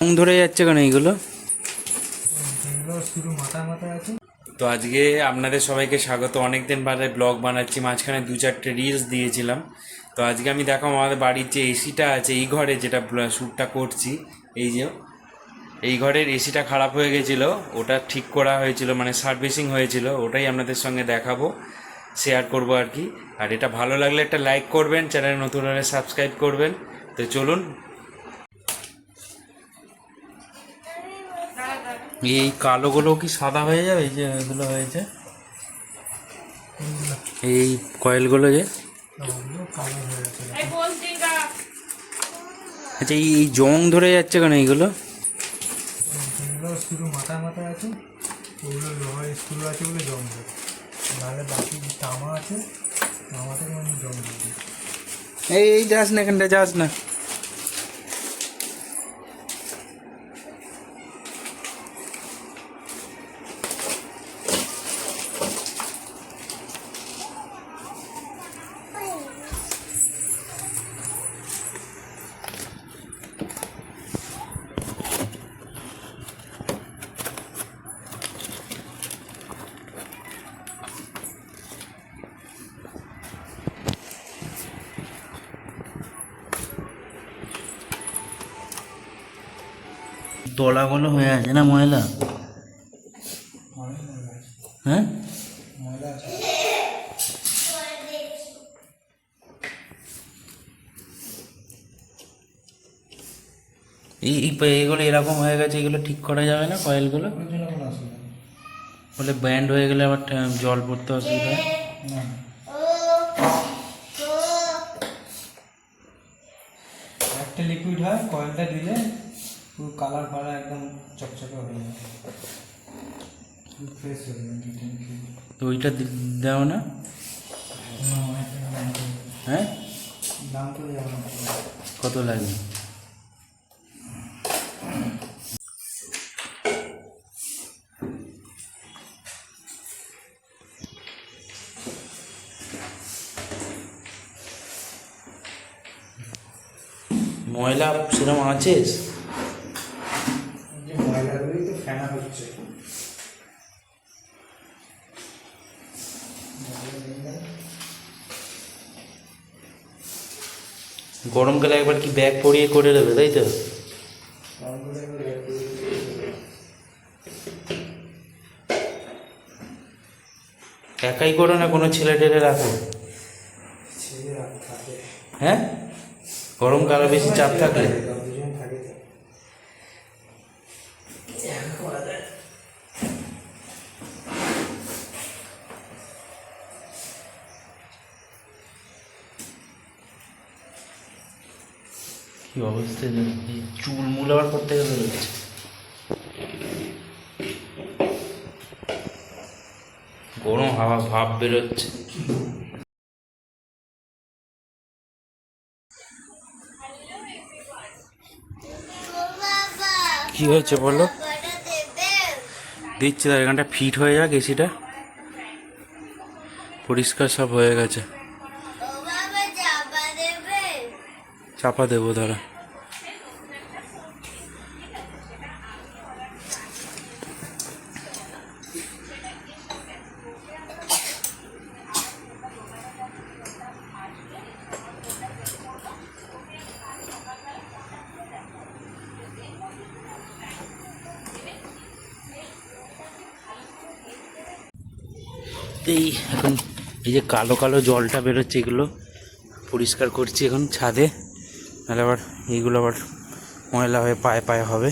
ধরে যাচ্ছে কেন এইগুলো? শুধু মাথা আছে। তো আজকে আপনাদের সবাইকে স্বাগত। অনেক দিন বাদে ব্লগ বানাচ্ছি, মাঝখানে 2-4টে রিলস দিয়েছিলাম। তো আজকে আমি দেখাবো আমাদের বাড়ির যে এসিটা আছে এই ঘরে, যেটা শ্যুটটা করছি, এই যে এই ঘরের এসিটা খারাপ হয়ে গেছিলো, ওটা ঠিক করা হয়েছিল, মানে সার্ভিসিং হয়েছিল, ওটাই আপনাদের সঙ্গে দেখাবো, শেয়ার করবো আর কি। আর এটা ভালো লাগলে একটা লাইক করবেন, চ্যানেল নতুন হলে সাবস্ক্রাইব করবেন। তো চলুন। এই কালোগুলো কি সাদা হয়ে যাবে? এই যে এগুলো হয়েছে, এই কয়েলগুলো যে, আচ্ছা এই জং ধরে যাচ্ছে কেন এইগুলো? শুধু মাথা আছে, ওগুলো লোহার স্ক্রু আছে বলে জং ধরে, নাহলে বাকি তামা আছে, তামাতে মানে জং ধরে। এই যাস না, এখানটা যাস না। তলাগুলো হয়ে আছে না ময়লা? হ্যাঁ, এইগুলো এরকম হয়ে গেছে, এগুলো ঠিক করা যাবে না কয়েলগুলো? বলে ব্যান্ড হয়ে গেলে আবার জল পড়তে অসুবিধা হয়। একটা লিকুইড হয়, কয়েলটা দিলে পুরো কালার ফালার একদম চকচকে হয়ে যায়, ফ্রেশ হয়ে যায়। তো ওইটা দাও না। হ্যাঁ, দাম তো যাবে না। কত লাগবে? ময়লা সেরকম আছে? যে ময়লাগুলোই তো ফেনা হচ্ছে। গরমকালে একবার কি ব্যাগ পরিয়ে করে দেবে, তাই তো? একাই করো না কোনো ছেলে টেলে রাখো? হ্যাঁ, গরমকালে বেশি চাপ থাকলে কি অবস্থা, চুল মুল আবার করতে গেলে রয়েছে। গরম হাওয়া ভাব বেরোচ্ছে। কি হয়েছে বলো? দিচ্ছি, তার এখানটা ফিট হয়ে যাক, এসিটা পরিষ্কার সব হয়ে গেছে। চাপা দেবো দাঁড়া। এই এখন এই যে কালো কালো জলটা বেরোচ্ছে, এগুলো পরিষ্কার করছি এখন ছাদে, নাহলে আবার এইগুলো আবার ময়লা হয়ে পায়ে পায়ে হবে।